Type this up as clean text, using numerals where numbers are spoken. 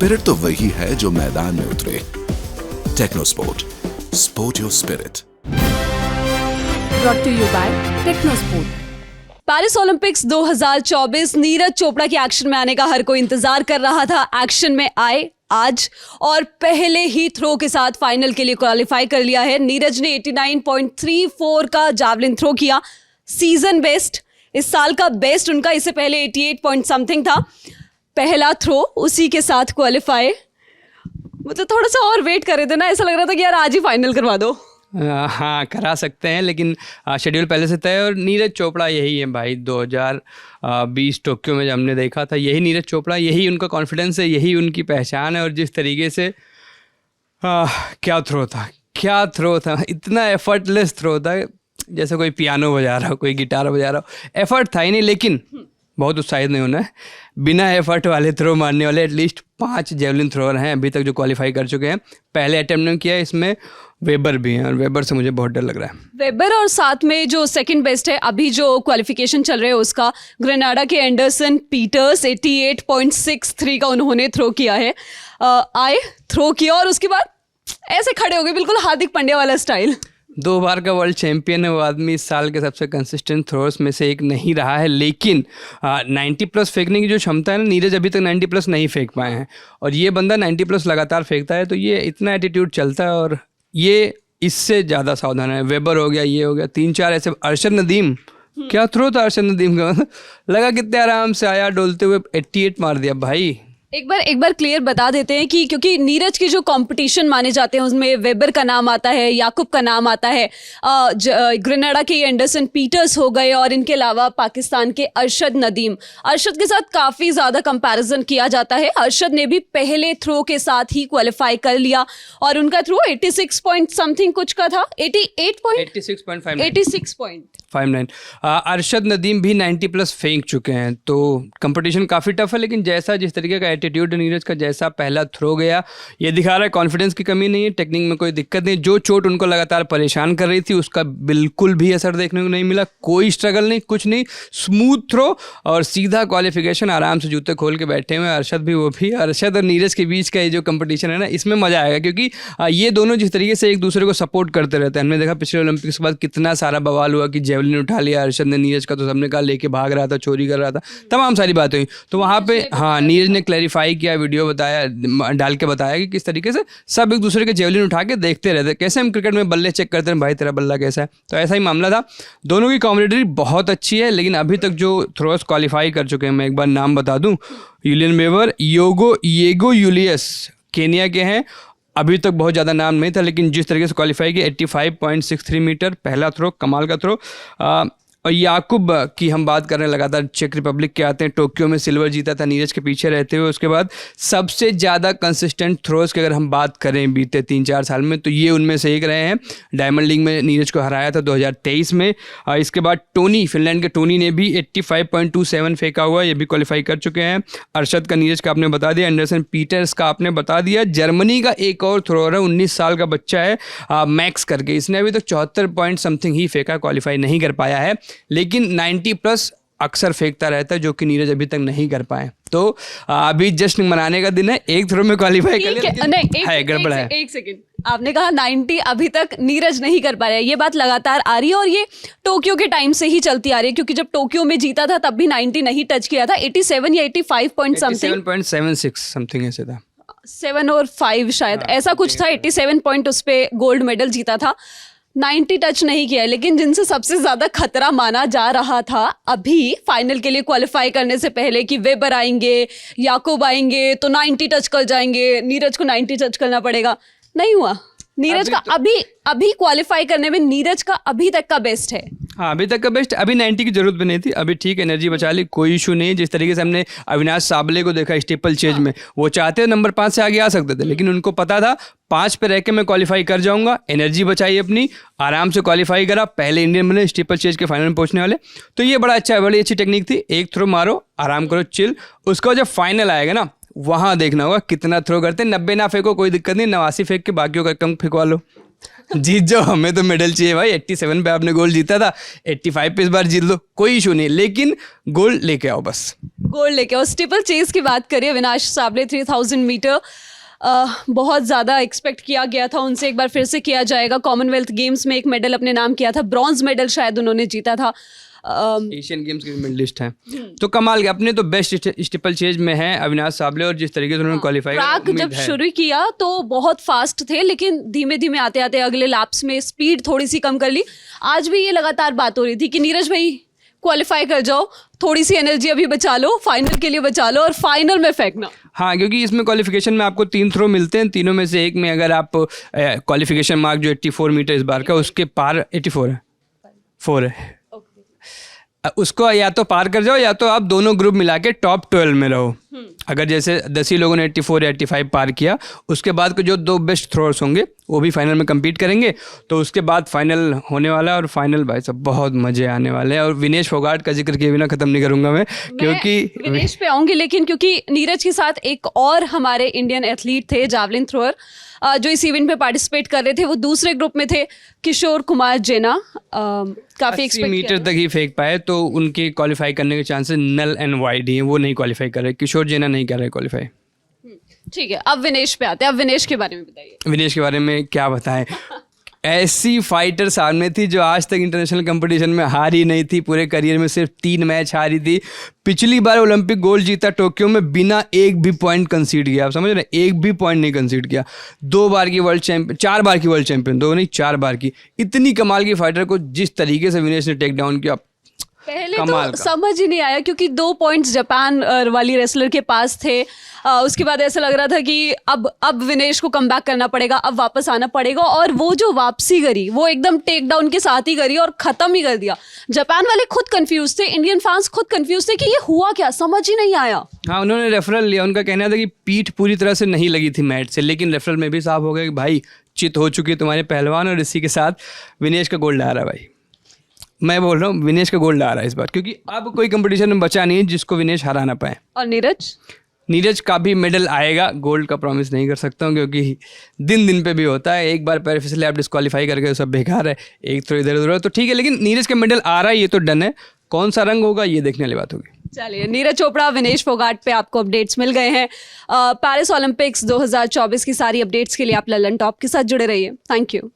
Spirit तो वही है जो मैदान में उतरे। Technosport, sport your spirit. Brought to you by Technosport. Paris Olympics 2024 Neeraj Chopra के एक्शन में आने का हर कोई इंतजार कर रहा था। एक्शन में आए आज और पहले ही थ्रो के साथ फाइनल के लिए क्वालिफाई कर लिया है। नीरज ने 89.34 का जावलिन थ्रो किया, सीजन बेस्ट, इस साल का बेस्ट उनका। इससे पहले 88 पॉइंट समथिंग था। पहला थ्रो उसी के साथ क्वालिफाई। मतलब थोड़ा सा और वेट कर रहे थे ना, ऐसा लग रहा था कि यार आज ही फाइनल करवा दो। हाँ करा सकते हैं, लेकिन शेड्यूल पहले से तय। और नीरज चोपड़ा यही है भाई, 2020 टोक्यो में जब हमने देखा था, यही नीरज चोपड़ा, यही उनका कॉन्फिडेंस है, यही उनकी पहचान है। और जिस तरीके से क्या थ्रो था, इतना एफर्टलेस थ्रो था, जैसे कोई पियानो बजा रहा हो, कोई गिटार बजा रहा हो। एफर्ट था ही नहीं, लेकिन बहुत उत्साहित नहीं होना है। बिना एफर्ट वाले थ्रो मारने वाले एटलीस्ट 5 जेवलिन थ्रोअर हैं अभी तक जो क्वालिफाई कर चुके हैं। पहले अटेम्प्ट में किया, इसमें वेबर भी हैं और वेबर से मुझे बहुत डर लग रहा है। वेबर और साथ में जो सेकंड बेस्ट है अभी जो क्वालिफिकेशन चल रहे हैं उसका, ग्रेनाडा के एंडरसन पीटर्स 88.63 का उन्होंने थ्रो किया है। आए थ्रो किया और उसके बाद ऐसे खड़े हो गए, बिल्कुल हार्दिक पांड्या वाला स्टाइल। 2 बार का वर्ल्ड चैंपियन है वो आदमी, इस साल के सबसे कंसिस्टेंट थ्रोअर्स में से एक नहीं रहा है। लेकिन 90 प्लस फेंकने की जो क्षमता है ना, नीरज अभी तक 90 प्लस नहीं फेंक पाए हैं और ये बंदा 90 प्लस लगातार फेंकता है। तो ये इतना एटीट्यूड चलता है और ये इससे ज़्यादा सावधान है। वेबर हो गया, ये हो गया, 3-4 ऐसे। अरशद नदीम, क्या थ्रो था अरशद नदीम का, लगा कितने आराम से आया डोलते हुए, 88 मार दिया भाई। एक बार क्लियर बता देते हैं कि क्योंकि नीरज के जो कंपटीशन माने जाते हैं उसमें वेबर का नाम आता है, याकूब का नाम आता है, ग्रेनाडा के एंडरसन पीटर्स हो गए और इनके अलावा पाकिस्तान के अरशद नदीम। अरशद के साथ काफ़ी ज़्यादा कंपैरिजन किया जाता है। अरशद ने भी पहले थ्रो के साथ ही क्वालिफाई कर लिया और उनका थ्रो 86 पॉइंट समथिंग कुछ का था, 86.59। अरशद नदीम भी 90 प्लस फेंक चुके हैं। तो कंपटीशन काफ़ी टफ है, लेकिन जैसा जिस तरीके का एटीट्यूड नीरज का, जैसा पहला थ्रो गया, ये दिखा रहा है कॉन्फिडेंस की कमी नहीं है, टेक्निक में कोई दिक्कत नहीं। जो चोट उनको लगातार परेशान कर रही थी उसका बिल्कुल भी असर देखने को नहीं मिला, कोई स्ट्रगल नहीं, कुछ नहीं, स्मूथ थ्रो और सीधा क्वालिफिकेशन। आराम से जूते खोल के बैठे हुए अरशद भी, वो भी। अरशद और नीरज के बीच का ये जो कंपटीशन है ना, इसमें मजा आएगा क्योंकि ये दोनों जिस तरीके से एक दूसरे को सपोर्ट करते रहते हैं। हमने देखा पिछले ओलंपिक्स के बाद कितना सारा बवाल हुआ कि जेवलिन उठा लिया अरशद ने नीरज का, तो सबने कहा लेके भाग रहा था, चोरी कर रहा था, तमाम सारी बातें हुई। तो वहाँ पे हाँ नीरज ने क्लैरिफाई किया, वीडियो बताया, डाल के बताया कि किस तरीके से सब एक दूसरे के जेवलिन उठा के देखते रहते, कैसे हम क्रिकेट में बल्ले चेक करते हैं, भाई तेरा बल्ला कैसा है। तो ऐसा ही मामला था। दोनों की कॉम्बिनेटरी बहुत अच्छी है, लेकिन अभी तक जो थ्रोअर्स क्वालिफाई कर चुके हैं, मैं एक बार नाम बता दूं, यूलियन वेबर, येगो यूलियस केनिया के हैं। अभी तक बहुत ज़्यादा नाम नहीं था, लेकिन जिस तरीके से क्वालिफाई किया, 85.63 मीटर पहला थ्रो, कमाल का थ्रो। और याकूब की हम बात कर रहे हैं, लगातार चेक रिपब्लिक के आते हैं, टोक्यो में सिल्वर जीता था नीरज के पीछे रहते हुए। उसके बाद सबसे ज़्यादा कंसिस्टेंट थ्रोस की अगर हम बात करें बीते 3-4 साल में, तो ये उनमें से एक रहे हैं। डायमंड लीग में नीरज को हराया था 2023 में। इसके बाद टोनी, फिनलैंड के टोनी ने भी 85.27 फेंका हुआ, ये भी क्वालिफाई कर चुके हैं। अरशद का, नीरज का आपने बता दिया, एंडरसन पीटर्स का आपने बता दिया। जर्मनी का एक और थ्रोअर है, 19 साल का बच्चा है, मैक्स करके, इसने अभी तक 74 पॉइंट समथिंग ही फेंका, क्वालिफाई नहीं कर पाया है। लेकिन 90 प्लस अक्सर फेंकता रहता है, जो कि नीरज अभी तक नहीं कर पाए। तो अभी जश्न मनाने का दिन है, एक थ्रो में क्वालिफाई कर लिया, गड़बड़ है। एक सेकंड, आपने कहा 90 अभी तक नीरज नहीं कर पा रहा है, ये बात लगातार आ रही है और ये टोक्यो के टाइम से ही चलती आ रही है, क्योंकि जब टोक्यो में जीता था तब भी 90 नहीं टच किया था। 87 या 85 पॉइंट समथिंग, 87.76 समथिंग ऐसे था, 7 और 5 शायद ऐसा कुछ था। 87 पॉइंट उस पे गोल्ड मेडल जीता था, 90 टच नहीं किया। लेकिन जिनसे सबसे ज्यादा खतरा माना जा रहा था अभी फाइनल के लिए क्वालिफाई करने से पहले कि वेबर आएंगे, याकूब आएंगे तो 90 टच कर जाएंगे, नीरज को 90 टच करना पड़ेगा, नहीं हुआ। नीरज का अभी क्वालिफाई करने में नीरज का अभी तक का बेस्ट है। हाँ अभी तक का बेस्ट। अभी 90 की जरूरत भी नहीं थी, अभी ठीक एनर्जी बचा ली, कोई इशू नहीं। जिस तरीके से हमने अविनाश साबले को देखा स्टीपल चेज में, वो चाहते नंबर 5 से आगे आ सकते थे, लेकिन उनको पता था 5 पे रह के मैं क्वालिफाई कर जाऊंगा। एनर्जी बचाई अपनी, आराम से क्वालिफाई करा, पहले इंडियन बने स्टीपल चेज के फाइनल में पहुंचने वाले। तो ये बड़ा अच्छा है, बड़ी अच्छी टेक्निक थी। एक थ्रो मारो, आराम करो, चिल। उसका जब फाइनल आएगा ना, वहां देखना होगा कितना थ्रो करते हैं। 90 ना फेंको, कोई दिक्कत नहीं, 89 फेंक के बाकियों का कम फेंकवा लो। जीत जाओ, हमें तो मेडल चाहिए भाई। 87 पे आपने गोल्ड जीता था, 85 पे इस बार जीत लो, कोई इशू नहीं, लेकिन गोल्ड लेके आओ बस। गोल्ड लेके और स्टीपल चेज की बात करिए, अविनाश साबले 3000 मीटर बहुत ज़्यादा एक्सपेक्ट किया गया था उनसे, एक बार फिर से किया जाएगा। कॉमनवेल्थ गेम्स में एक मेडल अपने नाम किया था, ब्रॉन्ज मेडल शायद उन्होंने जीता था। एशियन गेम्स के मेडलिस्ट हैं, तो कमाल के अपने तो बेस्ट स्टीपल चेज में हैं अविनाश साबले, और जिस तरीके से उन्होंने क्वालिफाई ट्रैक जब शुरू किया तो बहुत फास्ट थे, लेकिन धीमे धीमे आते आते अगले लैप्स में स्पीड थोड़ी सी कम कर ली। आज भी ये लगातार बात हो रही थी कि नीरज भाई क्वालिफाई कर जाओ, थोड़ी सी एनर्जी अभी बचा लो, फाइनल के लिए बचा लो और फाइनल में फेंकना। हाँ, क्योंकि इसमें क्वालिफिकेशन में आपको 3 थ्रो मिलते हैं, तीनों में से एक में अगर आप क्वालिफिकेशन मार्क जो 84 मीटर इस बार का, उसके पार 84 है, 4 है, उसको या तो पार कर जाओ या तो आप दोनों ग्रुप मिला के टॉप 12 में रहो। अगर जैसे 10 ही लोगों ने 84 या 85 पार किया, उसके बाद के जो 2 बेस्ट थ्रोअर्स होंगे वो भी फाइनल में compete करेंगे, तो उसके बाद फाइनल होने वाला है। और फाइनल भाई सब बहुत मजे आने वाले हैं, और विनेश फोगाट का जिक्र किए बिना खत्म नहीं करूंगा मैं, क्योंकि विनेश पे आऊंगी, लेकिन क्योंकि नीरज के साथ एक और हमारे इंडियन एथलीट थे जावलिन थ्रोअर जो इस इवेंट में पार्टिसिपेट कर रहे थे, वो दूसरे ग्रुप में थे, किशोर कुमार जेना। काफी 80 मीटर तक ही फेंक पाए, तो उनके क्वालिफाई करने के चांसेस नल एंड वाइड ही हैं, वो नहीं क्वालिफाई कर रहे। किशोर जेना नहीं कर रहे क्वालिफाई। ठीक है, अब विनेश पे आते हैं। अब विनेश के बारे में बताइए। विनेश के बारे में क्या बताएं, ऐसी फाइटर सामने थी जो आज तक इंटरनेशनल कंपटीशन में हारी नहीं थी, पूरे करियर में सिर्फ 3 मैच हारी थी। पिछली बार ओलंपिक गोल्ड जीता टोक्यो में बिना एक भी पॉइंट कंसीड किया, आप समझ रहे हैं, एक भी पॉइंट नहीं कंसीड किया। 2 बार की वर्ल्ड चैंपियन, 4 बार की वर्ल्ड चैंपियन, 2 नहीं 4 बार की। इतनी कमाल की फाइटर को जिस तरीके से विनेश ने टेक डाउन किया, पहले तो समझ ही नहीं आया, क्योंकि 2 पॉइंट्स जापान वाली रेसलर के पास थे। उसके बाद ऐसा लग रहा था कि अब विनेश को कम बैक करना पड़ेगा, अब वापस आना पड़ेगा, और वो जो वापसी करी वो एकदम टेक डाउन के साथ ही करी और ख़त्म ही कर दिया। जापान वाले खुद कंफ्यूज थे, इंडियन फैंस खुद कंफ्यूज थे कि ये हुआ क्या, समझ ही नहीं आया। हाँ, उन्होंने रेफरल लिया, उनका कहना था कि पीठ पूरी तरह से नहीं लगी थी मैट से, लेकिन रेफरल में भी साफ हो गया कि भाई चित हो चुकी है तुम्हारे पहलवान, और इसी के साथ विनेश का गोल्ड आ रहा है। भाई मैं बोल रहा हूँ विनेश का गोल्ड आ रहा है इस बार, क्योंकि अब कोई कंपटीशन में बचा नहीं है जिसको विनेश हरा ना पाए। और नीरज का भी मेडल आएगा, गोल्ड का प्रॉमिस नहीं कर सकता हूँ, क्योंकि दिन दिन पे भी होता है। एक बार पैर फिसले आप डिस्क्वालीफाई करके सब बेकार है, एक तो इधर उधर, तो ठीक है, लेकिन नीरज का मेडल आ रहा है, ये तो डन है। कौन सा रंग होगा ये देखने वाली बात होगी। चलिए, नीरज चोपड़ा, विनेश फोगाट पे आपको अपडेट्स मिल गए हैं। पेरिस ओलंपिक्स 2024 की सारी अपडेट्स के लिए आप ललन टॉप के साथ जुड़े रहिए। Thank you.